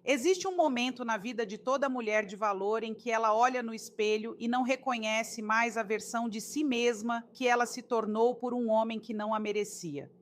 Existe um momento na vida de toda mulher de valor em que ela olha no espelho e não reconhece mais a versão de si mesma que ela se tornou por um homem que não a merecia.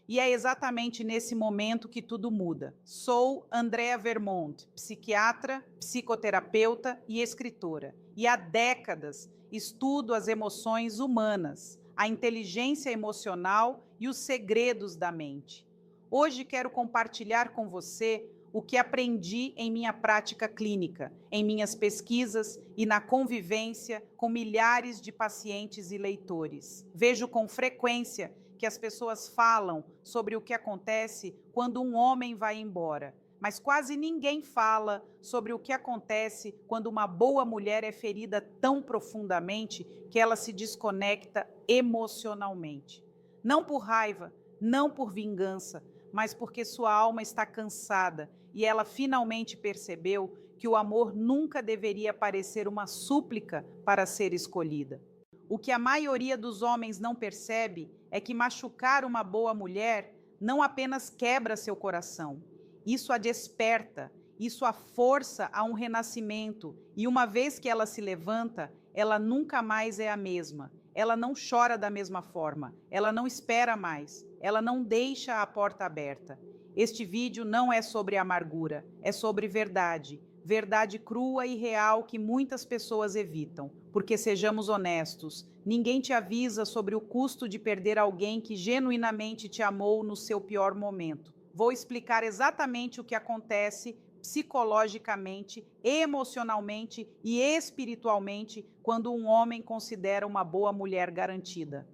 E é exatamente nesse momento que tudo muda. Sou Andrea Vermont, psiquiatra, psicoterapeuta e escritora. E há décadas estudo as emoções humanas, a inteligência emocional e os segredos da mente. Hoje quero compartilhar com você o que aprendi em minha prática clínica, em minhas pesquisas e na convivência com milhares de pacientes e leitores. Vejo com frequência que as pessoas falam sobre o que acontece quando um homem vai embora, mas quase ninguém fala sobre o que acontece quando uma boa mulher é ferida tão profundamente que ela se desconecta emocionalmente. Não por raiva, não por vingança, mas porque sua alma está cansada e ela finalmente percebeu que o amor nunca deveria parecer uma súplica para ser escolhida. O que a maioria dos homens não percebe é que machucar uma boa mulher não apenas quebra seu coração, isso a desperta, isso a força a um renascimento, e uma vez que ela se levanta, ela nunca mais é a mesma. Ela não chora da mesma forma, ela não espera mais, ela não deixa a porta aberta. Este vídeo não é sobre amargura, é sobre verdade. Verdade crua e real que muitas pessoas evitam. Porque sejamos honestos, ninguém te avisa sobre o custo de perder alguém que genuinamente te amou no seu pior momento. Vou explicar exatamente o que acontece psicologicamente, emocionalmente e espiritualmente quando um homem considera uma boa mulher garantida.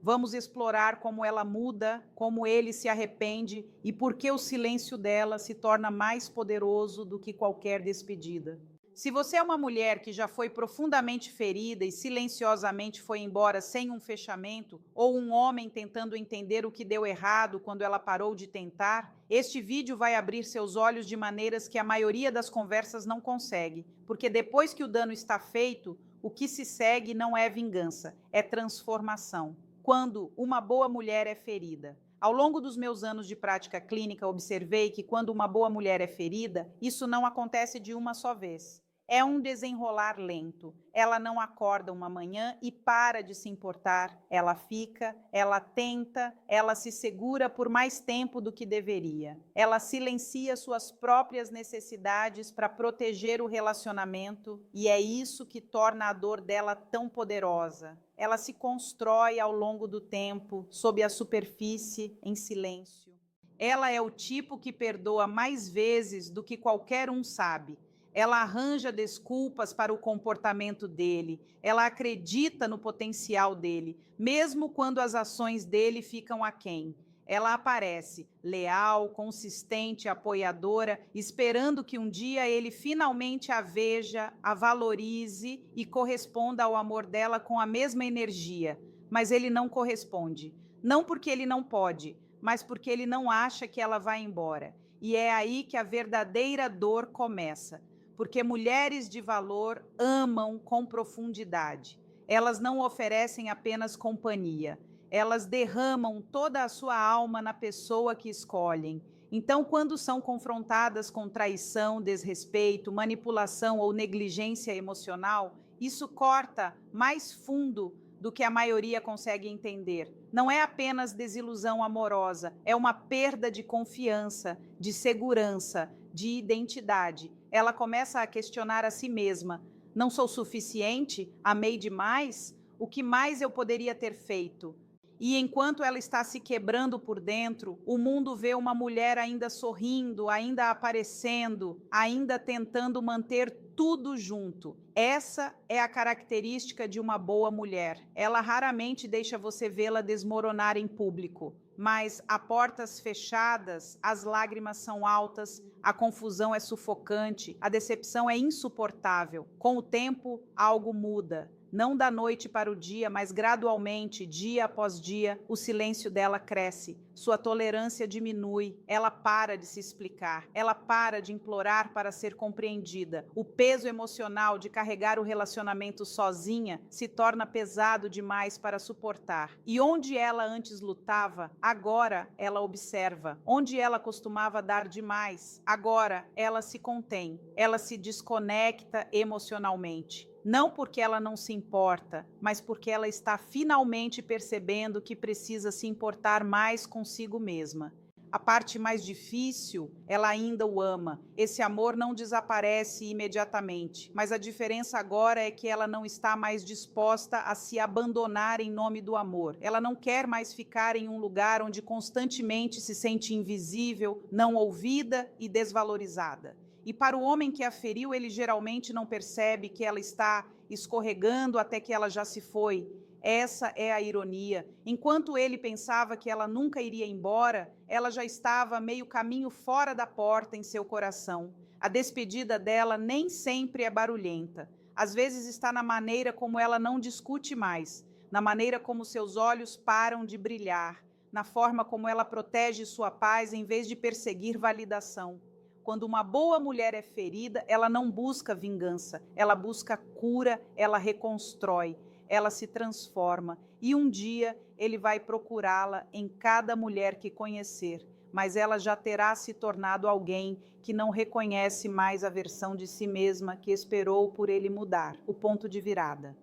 Vamos explorar como ela muda, como ele se arrepende e por que o silêncio dela se torna mais poderoso do que qualquer despedida. Se você é uma mulher que já foi profundamente ferida e silenciosamente foi embora sem um fechamento, ou um homem tentando entender o que deu errado quando ela parou de tentar, este vídeo vai abrir seus olhos de maneiras que a maioria das conversas não consegue, porque depois que o dano está feito, o que se segue não é vingança, é transformação. Quando uma boa mulher é ferida. Ao longo dos meus anos de prática clínica, observei que quando uma boa mulher é ferida, isso não acontece de uma só vez. É um desenrolar lento. Ela não acorda uma manhã e para de se importar. Ela fica, ela tenta, ela se segura por mais tempo do que deveria. Ela silencia suas próprias necessidades para proteger o relacionamento e é isso que torna a dor dela tão poderosa. Ela se constrói ao longo do tempo, sob a superfície, em silêncio. Ela é o tipo que perdoa mais vezes do que qualquer um sabe. Ela arranja desculpas para o comportamento dele, ela acredita no potencial dele, mesmo quando as ações dele ficam aquém. Ela aparece, leal, consistente, apoiadora, esperando que um dia ele finalmente a veja, a valorize e corresponda ao amor dela com a mesma energia. Mas ele não corresponde. Não porque ele não pode, mas porque ele não acha que ela vai embora. E é aí que a verdadeira dor começa. Porque mulheres de valor amam com profundidade. Elas não oferecem apenas companhia, elas derramam toda a sua alma na pessoa que escolhem. Então, quando são confrontadas com traição, desrespeito, manipulação ou negligência emocional, isso corta mais fundo do que a maioria consegue entender. Não é apenas desilusão amorosa, é uma perda de confiança, de segurança, de identidade. Ela começa a questionar a si mesma: não sou suficiente? Amei demais? O que mais eu poderia ter feito? E enquanto ela está se quebrando por dentro, o mundo vê uma mulher ainda sorrindo, ainda aparecendo, ainda tentando manter tudo junto. Essa é a característica de uma boa mulher. Ela raramente deixa você vê-la desmoronar em público, mas a portas fechadas, as lágrimas são altas, a confusão é sufocante, a decepção é insuportável. Com o tempo, algo muda. Não da noite para o dia, mas gradualmente, dia após dia, o silêncio dela cresce, sua tolerância diminui, ela para de se explicar, ela para de implorar para ser compreendida. O peso emocional de carregar o relacionamento sozinha se torna pesado demais para suportar. E onde ela antes lutava, agora ela observa. Onde ela costumava dar demais, agora ela se contém, ela se desconecta emocionalmente. Não porque ela não se importa, mas porque ela está finalmente percebendo que precisa se importar mais consigo mesma. A parte mais difícil, ela ainda o ama. Esse amor não desaparece imediatamente, mas a diferença agora é que ela não está mais disposta a se abandonar em nome do amor. Ela não quer mais ficar em um lugar onde constantemente se sente invisível, não ouvida e desvalorizada. E para o homem que a feriu, ele geralmente não percebe que ela está escorregando até que ela já se foi. Essa é a ironia. Enquanto ele pensava que ela nunca iria embora, ela já estava meio caminho fora da porta em seu coração. A despedida dela nem sempre é barulhenta. Às vezes está na maneira como ela não discute mais, na maneira como seus olhos param de brilhar, na forma como ela protege sua paz em vez de perseguir validação. Quando uma boa mulher é ferida, ela não busca vingança, ela busca cura, ela reconstrói, ela se transforma. E um dia ele vai procurá-la em cada mulher que conhecer, mas ela já terá se tornado alguém que não reconhece mais a versão de si mesma que esperou por ele mudar. O ponto de virada.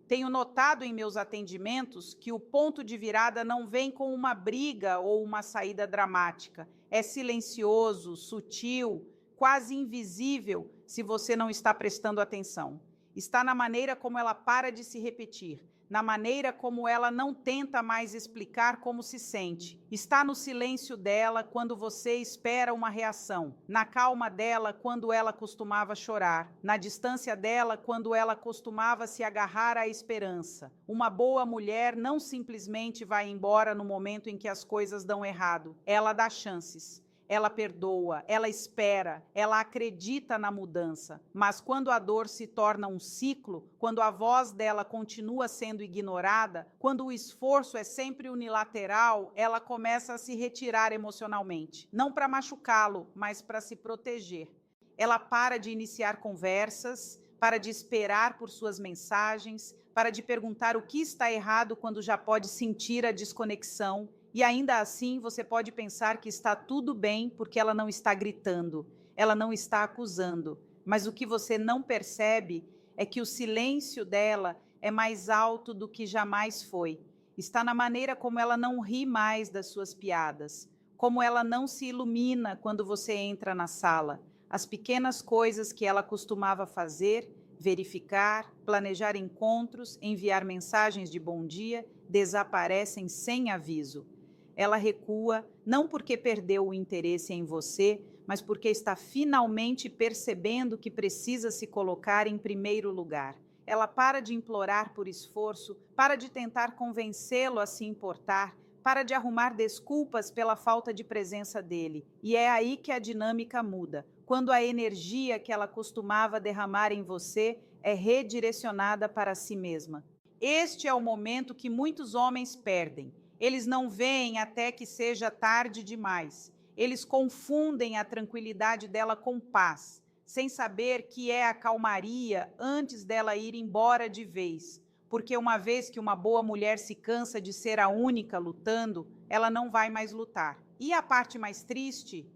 Tenho notado em meus atendimentos que o ponto de virada não vem com uma briga ou uma saída dramática. É silencioso, sutil, quase invisível se você não está prestando atenção. Está na maneira como ela para de se repetir, na maneira como ela não tenta mais explicar como se sente. Está no silêncio dela quando você espera uma reação, na calma dela quando ela costumava chorar, na distância dela quando ela costumava se agarrar à esperança. Uma boa mulher não simplesmente vai embora no momento em que as coisas dão errado. Ela dá chances. Ela perdoa, ela espera, ela acredita na mudança. Mas quando a dor se torna um ciclo, quando a voz dela continua sendo ignorada, quando o esforço é sempre unilateral, ela começa a se retirar emocionalmente. Não para machucá-lo, mas para se proteger. Ela para de iniciar conversas, para de esperar por suas mensagens, para de perguntar o que está errado quando já pode sentir a desconexão. E ainda assim, você pode pensar que está tudo bem porque ela não está gritando, ela não está acusando. Mas o que você não percebe é que o silêncio dela é mais alto do que jamais foi. Está na maneira como ela não ri mais das suas piadas, como ela não se ilumina quando você entra na sala. As pequenas coisas que ela costumava fazer, verificar, planejar encontros, enviar mensagens de bom dia, desaparecem sem aviso. Ela recua, não porque perdeu o interesse em você, mas porque está finalmente percebendo que precisa se colocar em primeiro lugar. Ela para de implorar por esforço, para de tentar convencê-lo a se importar, para de arrumar desculpas pela falta de presença dele. E é aí que a dinâmica muda, quando a energia que ela costumava derramar em você é redirecionada para si mesma. Este é o momento que muitos homens perdem. Eles não veem até que seja tarde demais. Eles confundem a tranquilidade dela com paz, sem saber que é a calmaria antes dela ir embora de vez. Porque uma vez que uma boa mulher se cansa de ser a única lutando, ela não vai mais lutar. E a parte mais triste,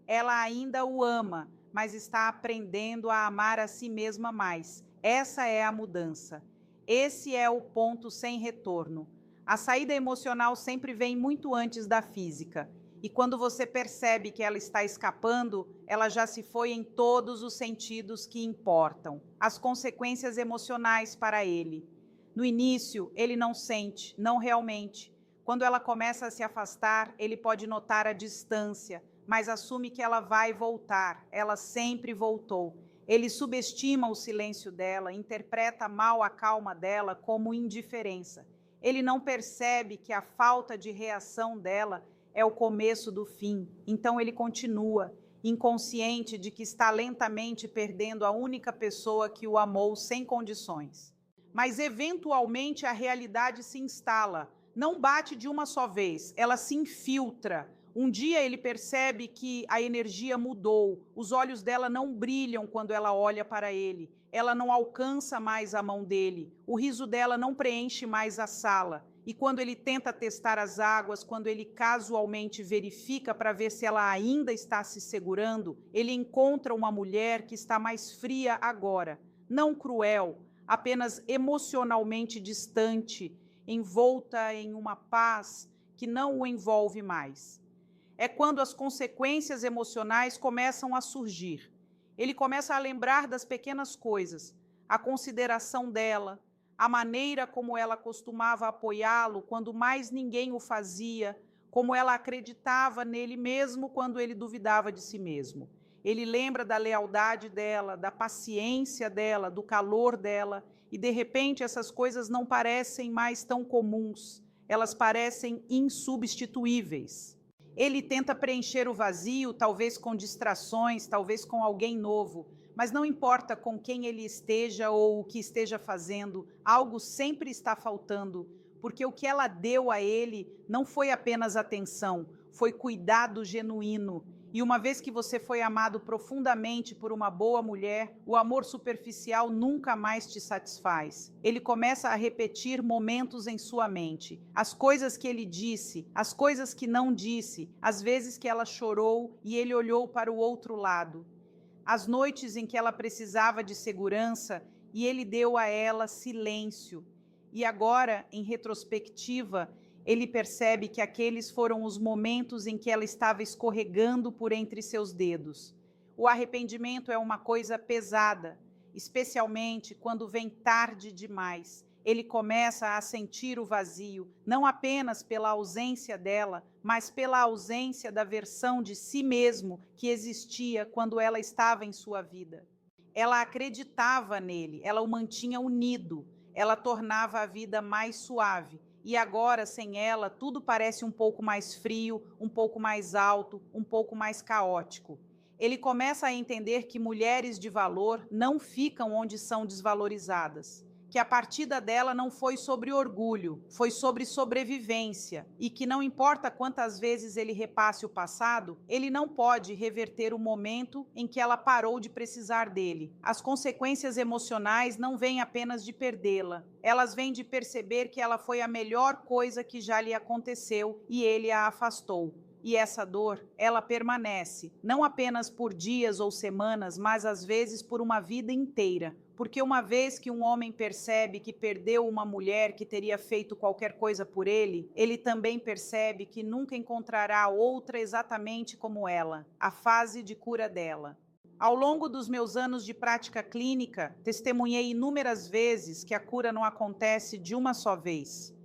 ela ainda o ama, mas está aprendendo a amar a si mesma mais. Essa é a mudança. Esse é o ponto sem retorno. A saída emocional sempre vem muito antes da física. E quando você percebe que ela está escapando, ela já se foi em todos os sentidos que importam. As consequências emocionais para ele. No início, ele não sente, não realmente. Quando ela começa a se afastar, ele pode notar a distância, mas assume que ela vai voltar. Ela sempre voltou. Ele subestima o silêncio dela, interpreta mal a calma dela como indiferença. Ele não percebe que a falta de reação dela é o começo do fim. Então ele continua, inconsciente de que está lentamente perdendo a única pessoa que o amou sem condições. mas eventualmente a realidade se instala. Não bate de uma só vez, ela se infiltra. Um dia ele percebe que a energia mudou, os olhos dela não brilham quando ela olha para ele, ela não alcança mais a mão dele, o riso dela não preenche mais a sala. E quando ele tenta testar as águas, quando ele casualmente verifica para ver se ela ainda está se segurando, ele encontra uma mulher que está mais fria agora, não cruel, apenas emocionalmente distante, envolta em uma paz que não o envolve mais. É quando as consequências emocionais começam a surgir. Ele começa a lembrar das pequenas coisas, a consideração dela, a maneira como ela costumava apoiá-lo quando mais ninguém o fazia, como ela acreditava nele mesmo quando ele duvidava de si mesmo. Ele lembra da lealdade dela, da paciência dela, do calor dela, e de repente essas coisas não parecem mais tão comuns, elas parecem insubstituíveis. Ele tenta preencher o vazio, talvez com distrações, talvez com alguém novo, mas não importa com quem ele esteja ou o que esteja fazendo, algo sempre está faltando, porque o que ela deu a ele não foi apenas atenção, foi cuidado genuíno. E uma vez que você foi amado profundamente por uma boa mulher, o amor superficial nunca mais te satisfaz. Ele começa a repetir momentos em sua mente. As coisas que ele disse, as coisas que não disse, as vezes que ela chorou e ele olhou para o outro lado. As noites em que ela precisava de segurança e ele deu a ela silêncio. E agora, em retrospectiva, ele percebe que aqueles foram os momentos em que ela estava escorregando por entre seus dedos. O arrependimento é uma coisa pesada, especialmente quando vem tarde demais. Ele começa a sentir o vazio, não apenas pela ausência dela, mas pela ausência da versão de si mesmo que existia quando ela estava em sua vida. Ela acreditava nele, ela o mantinha unido, ela tornava a vida mais suave. E agora, sem ela, tudo parece um pouco mais frio, um pouco mais alto, um pouco mais caótico. Ele começa a entender que mulheres de valor não ficam onde são desvalorizadas, que a partida dela não foi sobre orgulho, foi sobre sobrevivência, e que não importa quantas vezes ele repasse o passado, ele não pode reverter o momento em que ela parou de precisar dele. As consequências emocionais não vêm apenas de perdê-la, elas vêm de perceber que ela foi a melhor coisa que já lhe aconteceu e ele a afastou. E essa dor, ela permanece, não apenas por dias ou semanas, mas às vezes por uma vida inteira. Porque uma vez que um homem percebe que perdeu uma mulher que teria feito qualquer coisa por ele, ele também percebe que nunca encontrará outra exatamente como ela, a fase de cura dela. Ao longo dos meus anos de prática clínica, testemunhei inúmeras vezes que a cura não acontece de uma só vez.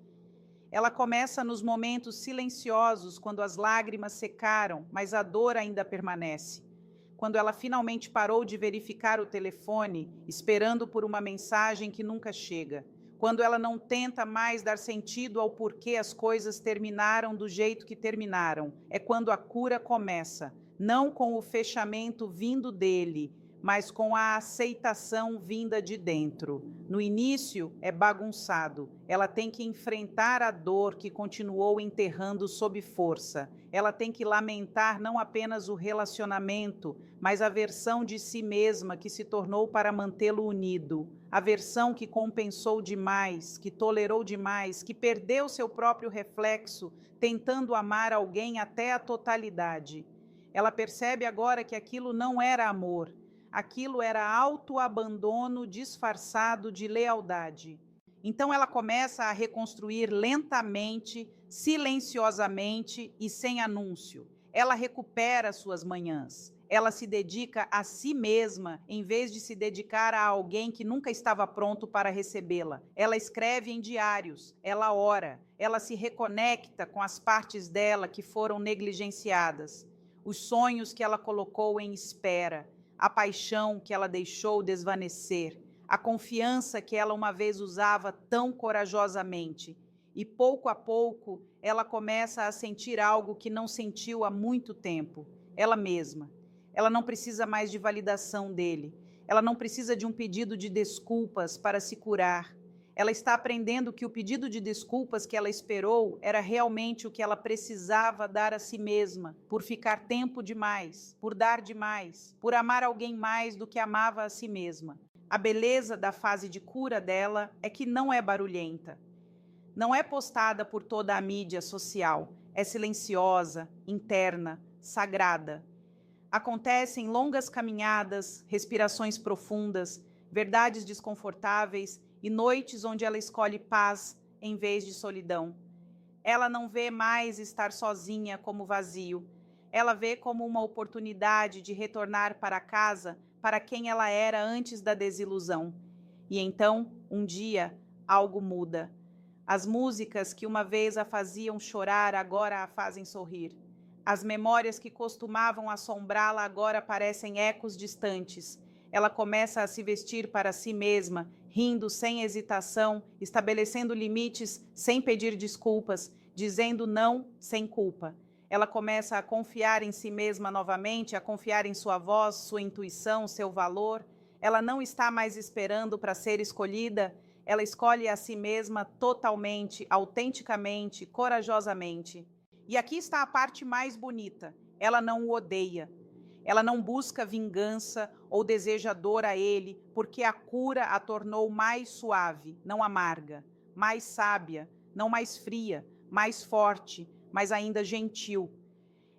Ela começa nos momentos silenciosos, quando as lágrimas secaram, mas a dor ainda permanece. Quando ela finalmente parou de verificar o telefone, esperando por uma mensagem que nunca chega. Quando ela não tenta mais dar sentido ao porquê as coisas terminaram do jeito que terminaram. É quando a cura começa, não com o fechamento vindo dele, mas com a aceitação vinda de dentro. No início é bagunçado. Ela tem que enfrentar a dor que continuou enterrando sob força. Ela tem que lamentar não apenas o relacionamento, mas a versão de si mesma que se tornou para mantê-lo unido. A versão que compensou demais, que tolerou demais, que perdeu seu próprio reflexo, tentando amar alguém até a totalidade. Ela percebe agora que aquilo não era amor. Aquilo era autoabandono disfarçado de lealdade. Então ela começa a reconstruir lentamente, silenciosamente e sem anúncio. Ela recupera suas manhãs. Ela se dedica a si mesma, em vez de se dedicar a alguém que nunca estava pronto para recebê-la. Ela escreve em diários, ela ora, ela se reconecta com as partes dela que foram negligenciadas, os sonhos que ela colocou em espera, a paixão que ela deixou desvanecer, a confiança que ela uma vez usava tão corajosamente. E pouco a pouco, ela começa a sentir algo que não sentiu há muito tempo, ela mesma. Ela não precisa mais de validação dele. Ela não precisa de um pedido de desculpas para se curar. Ela está aprendendo que o pedido de desculpas que ela esperou era realmente o que ela precisava dar a si mesma, por ficar tempo demais, por dar demais, por amar alguém mais do que amava a si mesma. A beleza da fase de cura dela é que não é barulhenta, não é postada por toda a mídia social, é silenciosa, interna, sagrada. Acontecem longas caminhadas, respirações profundas, verdades desconfortáveis e noites onde ela escolhe paz em vez de solidão. Ela não vê mais estar sozinha como vazio. Ela vê como uma oportunidade de retornar para casa para quem ela era antes da desilusão. E então, um dia, algo muda. As músicas que uma vez a faziam chorar agora a fazem sorrir. As memórias que costumavam assombrá-la agora parecem ecos distantes. Ela começa a se vestir para si mesma, rindo sem hesitação, estabelecendo limites sem pedir desculpas, dizendo não sem culpa. Ela começa a confiar em si mesma novamente, a confiar em sua voz, sua intuição, seu valor. Ela não está mais esperando para ser escolhida, ela escolhe a si mesma totalmente, autenticamente, corajosamente. E aqui está a parte mais bonita. Ela não o odeia. Ela não busca vingança ou deseja dor a ele, porque a cura a tornou mais suave, não amarga, mais sábia, não mais fria, mais forte, mas ainda gentil.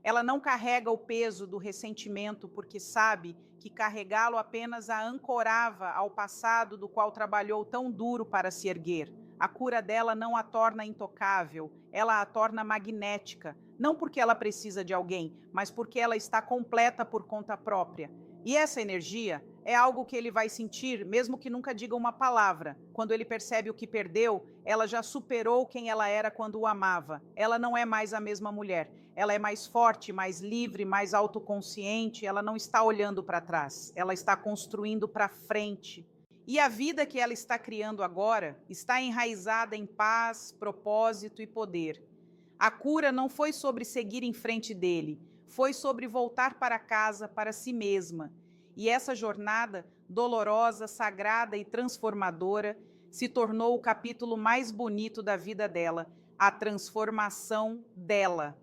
Ela não carrega o peso do ressentimento, porque sabe que carregá-lo apenas a ancorava ao passado do qual trabalhou tão duro para se erguer. A cura dela não a torna intocável, ela a torna magnética, não porque ela precisa de alguém, mas porque ela está completa por conta própria. E essa energia é algo que ele vai sentir, mesmo que nunca diga uma palavra. Quando ele percebe o que perdeu, ela já superou quem ela era quando o amava. Ela não é mais a mesma mulher. Ela é mais forte, mais livre, mais autoconsciente. Ela não está olhando para trás. Ela está construindo para frente. E a vida que ela está criando agora está enraizada em paz, propósito e poder. A cura não foi sobre seguir em frente dele, foi sobre voltar para casa, para si mesma. E essa jornada, dolorosa, sagrada e transformadora, se tornou o capítulo mais bonito da vida dela, a transformação dela.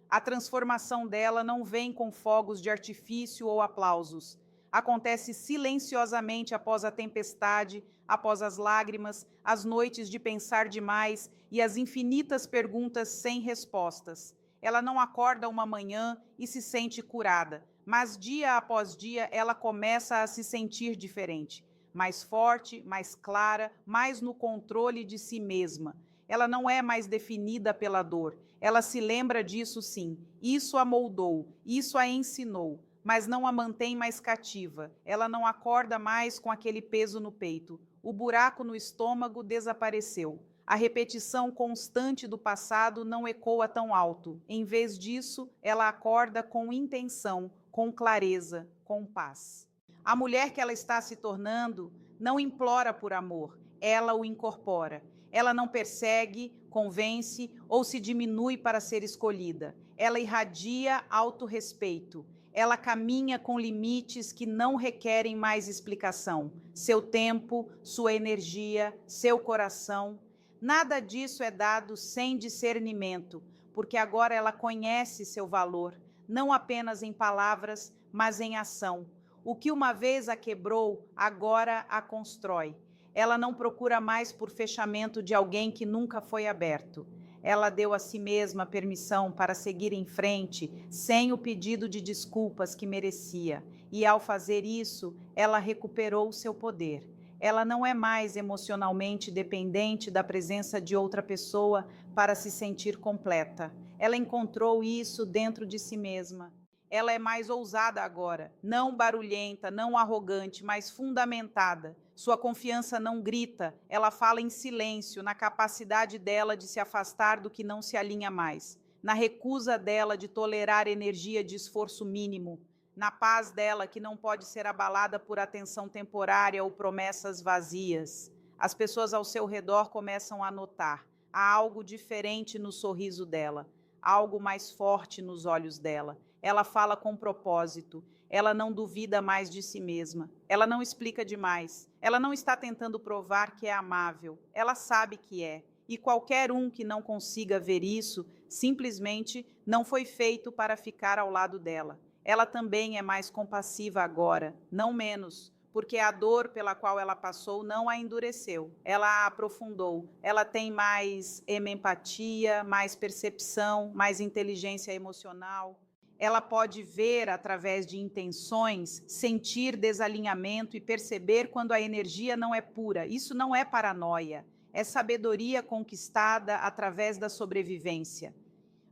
A transformação dela não vem com fogos de artifício ou aplausos. Acontece silenciosamente após a tempestade, após as lágrimas, as noites de pensar demais e as infinitas perguntas sem respostas. Ela não acorda uma manhã e se sente curada, mas dia após dia ela começa a se sentir diferente, mais forte, mais clara, mais no controle de si mesma. Ela não é mais definida pela dor. Ela se lembra disso sim. Isso a moldou, isso a ensinou, mas não a mantém mais cativa. Ela não acorda mais com aquele peso no peito. O buraco no estômago desapareceu. A repetição constante do passado não ecoa tão alto. Em vez disso, ela acorda com intenção, com clareza, com paz. A mulher que ela está se tornando não implora por amor, ela o incorpora. Ela não persegue, convence ou se diminui para ser escolhida. Ela irradia autorrespeito. Ela caminha com limites que não requerem mais explicação. Seu tempo, sua energia, seu coração. Nada disso é dado sem discernimento, porque agora ela conhece seu valor, não apenas em palavras, mas em ação. O que uma vez a quebrou, agora a constrói. Ela não procura mais por fechamento de alguém que nunca foi aberto. Ela deu a si mesma permissão para seguir em frente, sem o pedido de desculpas que merecia. E ao fazer isso, ela recuperou seu poder. Ela não é mais emocionalmente dependente da presença de outra pessoa para se sentir completa. Ela encontrou isso dentro de si mesma. Ela é mais ousada agora, não barulhenta, não arrogante, mas fundamentada. Sua confiança não grita, ela fala em silêncio, na capacidade dela de se afastar do que não se alinha mais, na recusa dela de tolerar energia de esforço mínimo, na paz dela que não pode ser abalada por atenção temporária ou promessas vazias. As pessoas ao seu redor começam a notar. Há algo diferente no sorriso dela, algo mais forte nos olhos dela. Ela fala com propósito. Ela não duvida mais de si mesma. Ela não explica demais. Ela não está tentando provar que é amável. Ela sabe que é. E qualquer um que não consiga ver isso, simplesmente não foi feito para ficar ao lado dela. Ela também é mais compassiva agora, não menos, porque a dor pela qual ela passou não a endureceu, ela a aprofundou. Ela tem mais empatia, mais percepção, mais inteligência emocional. Ela pode ver através de intenções, sentir desalinhamento e perceber quando a energia não é pura. Isso não é paranoia, é sabedoria conquistada através da sobrevivência.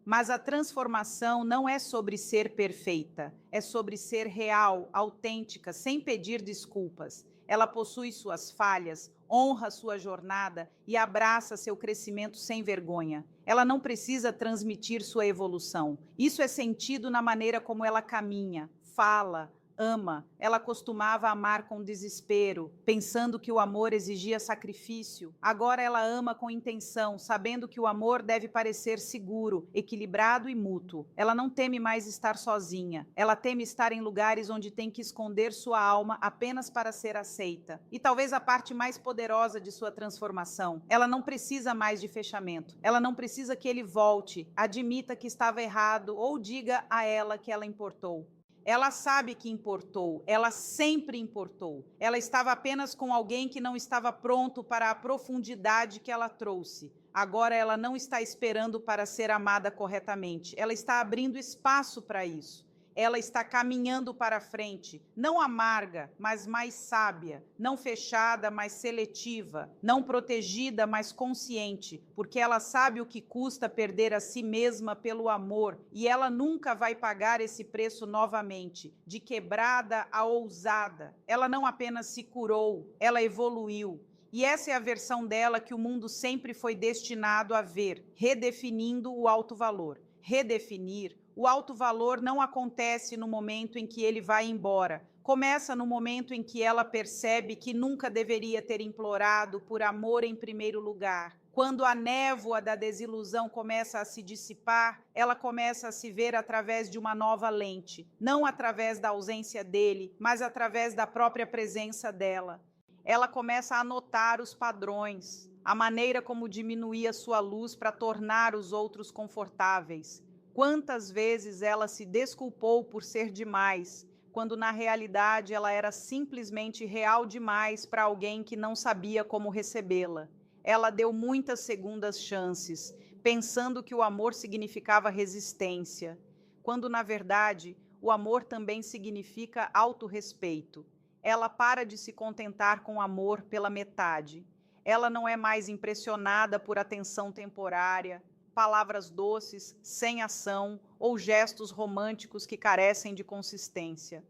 Mas a transformação não é sobre ser perfeita, é sobre ser real, autêntica, sem pedir desculpas. Ela possui suas falhas, honra sua jornada e abraça seu crescimento sem vergonha. Ela não precisa transmitir sua evolução. Isso é sentido na maneira como ela caminha, fala, ama. Ela costumava amar com desespero, pensando que o amor exigia sacrifício. Agora ela ama com intenção, sabendo que o amor deve parecer seguro, equilibrado e mútuo. Ela não teme mais estar sozinha. Ela teme estar em lugares onde tem que esconder sua alma apenas para ser aceita. E talvez a parte mais poderosa de sua transformação, ela não precisa mais de fechamento. Ela não precisa que ele volte, admita que estava errado ou diga a ela que ela importou. Ela sabe que importou, ela sempre importou. Ela estava apenas com alguém que não estava pronto para a profundidade que ela trouxe. Agora ela não está esperando para ser amada corretamente. Ela está abrindo espaço para isso. Ela está caminhando para frente, não amarga, mas mais sábia, não fechada, mas seletiva, não protegida, mas consciente, porque ela sabe o que custa perder a si mesma pelo amor, e ela nunca vai pagar esse preço novamente, de quebrada a ousada. Ela não apenas se curou, ela evoluiu. E essa é a versão dela que o mundo sempre foi destinado a ver, redefinindo o alto valor. Redefinir o alto valor não acontece no momento em que ele vai embora. Começa no momento em que ela percebe que nunca deveria ter implorado por amor em primeiro lugar. Quando a névoa da desilusão começa a se dissipar, ela começa a se ver através de uma nova lente, não através da ausência dele, mas através da própria presença dela. Ela começa a notar os padrões, a maneira como diminuía sua luz para tornar os outros confortáveis. Quantas vezes ela se desculpou por ser demais, quando na realidade ela era simplesmente real demais para alguém que não sabia como recebê-la. Ela deu muitas segundas chances, pensando que o amor significava resistência, quando na verdade o amor também significa autorrespeito. Ela para de se contentar com amor pela metade. Ela não é mais impressionada por atenção temporária, palavras doces, sem ação, ou gestos românticos que carecem de consistência.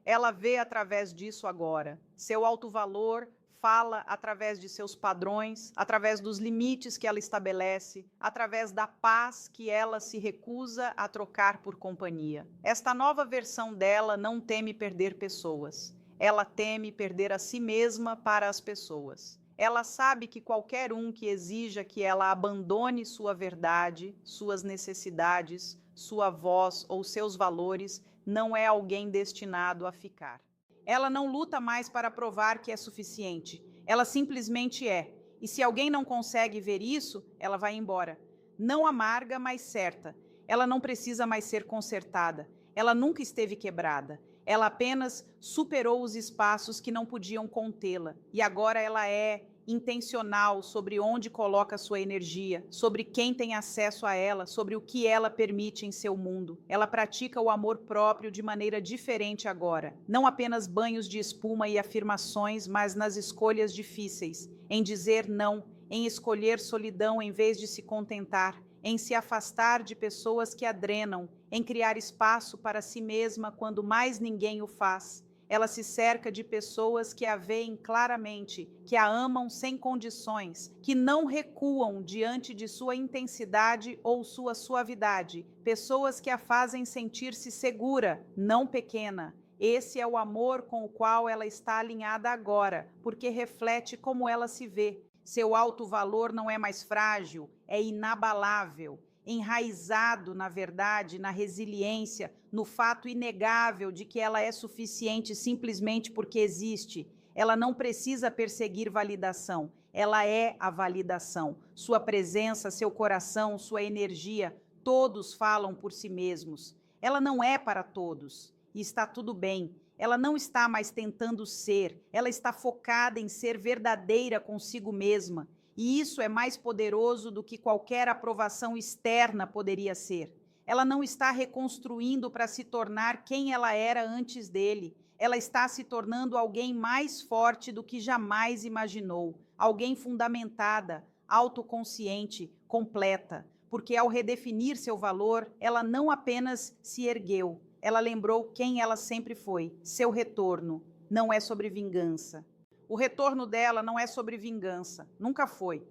Ela vê através disso agora. Seu alto valor fala através de seus padrões, através dos limites que ela estabelece, através da paz que ela se recusa a trocar por companhia. Esta nova versão dela não teme perder pessoas. Ela teme perder a si mesma para as pessoas. Ela sabe que qualquer um que exija que ela abandone sua verdade, suas necessidades, sua voz ou seus valores não é alguém destinado a ficar. Ela não luta mais para provar que é suficiente. Ela simplesmente é. E se alguém não consegue ver isso, ela vai embora. Não amarga, mas certa. Ela não precisa mais ser consertada. Ela nunca esteve quebrada. Ela apenas superou os espaços que não podiam contê-la. E agora ela é intencional sobre onde coloca sua energia, sobre quem tem acesso a ela, sobre o que ela permite em seu mundo. Ela pratica o amor próprio de maneira diferente agora. Não apenas banhos de espuma e afirmações, mas nas escolhas difíceis, em dizer não, em escolher solidão em vez de se contentar, em se afastar de pessoas que a drenam, em criar espaço para si mesma quando mais ninguém o faz. Ela se cerca de pessoas que a veem claramente, que a amam sem condições, que não recuam diante de sua intensidade ou sua suavidade, pessoas que a fazem sentir-se segura, não pequena. Esse é o amor com o qual ela está alinhada agora, porque reflete como ela se vê. Seu alto valor não é mais frágil, é inabalável, enraizado, na verdade, na resiliência, no fato inegável de que ela é suficiente simplesmente porque existe. Ela não precisa perseguir validação, ela é a validação. Sua presença, seu coração, sua energia, todos falam por si mesmos. Ela não é para todos, e está tudo bem. Ela não está mais tentando ser, ela está focada em ser verdadeira consigo mesma. E isso é mais poderoso do que qualquer aprovação externa poderia ser. Ela não está reconstruindo para se tornar quem ela era antes dele. Ela está se tornando alguém mais forte do que jamais imaginou, alguém fundamentada, autoconsciente, completa. Porque ao redefinir seu valor, ela não apenas se ergueu, ela lembrou quem ela sempre foi. Seu retorno não é sobre vingança. O retorno dela não é sobre vingança, nunca foi.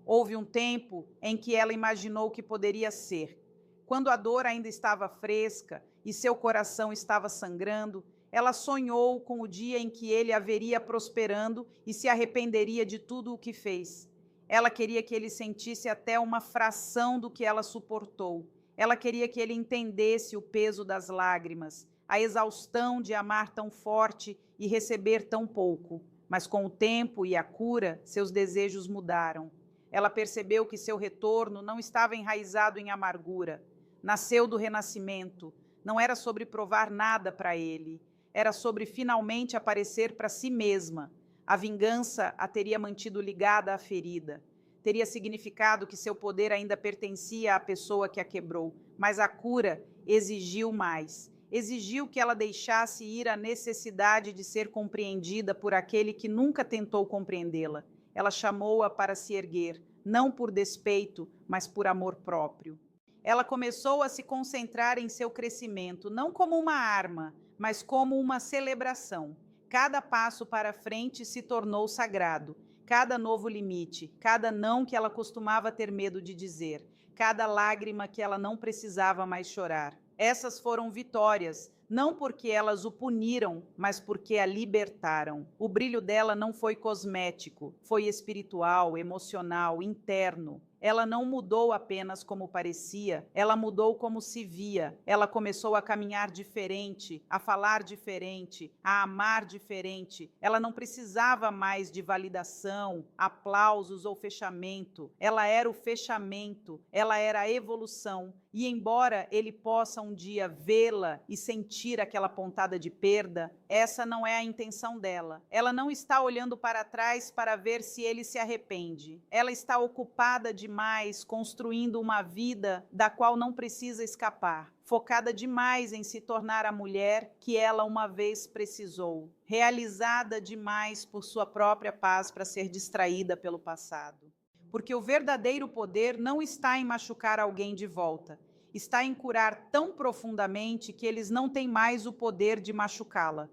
Houve um tempo em que ela imaginou que poderia ser. Quando a dor ainda estava fresca e seu coração estava sangrando, ela sonhou com o dia em que ele a veria prosperando e se arrependeria de tudo o que fez. Ela queria que ele sentisse até uma fração do que ela suportou. Ela queria que ele entendesse o peso das lágrimas, a exaustão de amar tão forte e receber tão pouco. Mas com o tempo e a cura, seus desejos mudaram. Ela percebeu que seu retorno não estava enraizado em amargura. Nasceu do renascimento. Não era sobre provar nada para ele. Era sobre finalmente aparecer para si mesma. A vingança a teria mantido ligada à ferida. Teria significado que seu poder ainda pertencia à pessoa que a quebrou. Mas a cura exigiu mais. Exigiu que ela deixasse ir a necessidade de ser compreendida por aquele que nunca tentou compreendê-la. Ela chamou-a para se erguer, não por despeito, mas por amor próprio. Ela começou a se concentrar em seu crescimento, não como uma arma, mas como uma celebração. Cada passo para frente se tornou sagrado. Cada novo limite, cada não que ela costumava ter medo de dizer, cada lágrima que ela não precisava mais chorar. Essas foram vitórias, não porque elas o puniram, mas porque a libertaram. O brilho dela não foi cosmético, foi espiritual, emocional, interno. Ela não mudou apenas como parecia, ela mudou como se via. Ela começou a caminhar diferente, a falar diferente, a amar diferente. Ela não precisava mais de validação, aplausos ou fechamento. Ela era o fechamento, ela era a evolução. E embora ele possa um dia vê-la e sentir aquela pontada de perda, essa não é a intenção dela. Ela não está olhando para trás para ver se ele se arrepende. Ela está ocupada demais construindo uma vida da qual não precisa escapar, focada demais em se tornar a mulher que ela uma vez precisou, realizada demais por sua própria paz para ser distraída pelo passado. Porque o verdadeiro poder não está em machucar alguém de volta, está em curar tão profundamente que eles não têm mais o poder de machucá-la.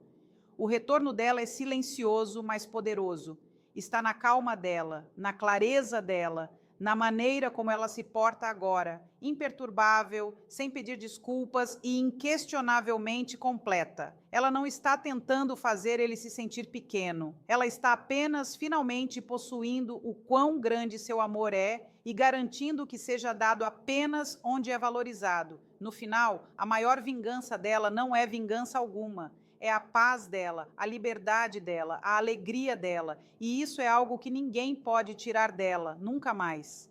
O retorno dela é silencioso, mas poderoso. Está na calma dela, na clareza dela, na maneira como ela se porta agora, imperturbável, sem pedir desculpas e inquestionavelmente completa. Ela não está tentando fazer ele se sentir pequeno. Ela está apenas, finalmente, possuindo o quão grande seu amor é e garantindo que seja dado apenas onde é valorizado. No final, a maior vingança dela não é vingança alguma. É a paz dela, a liberdade dela, a alegria dela. E isso é algo que ninguém pode tirar dela, nunca mais.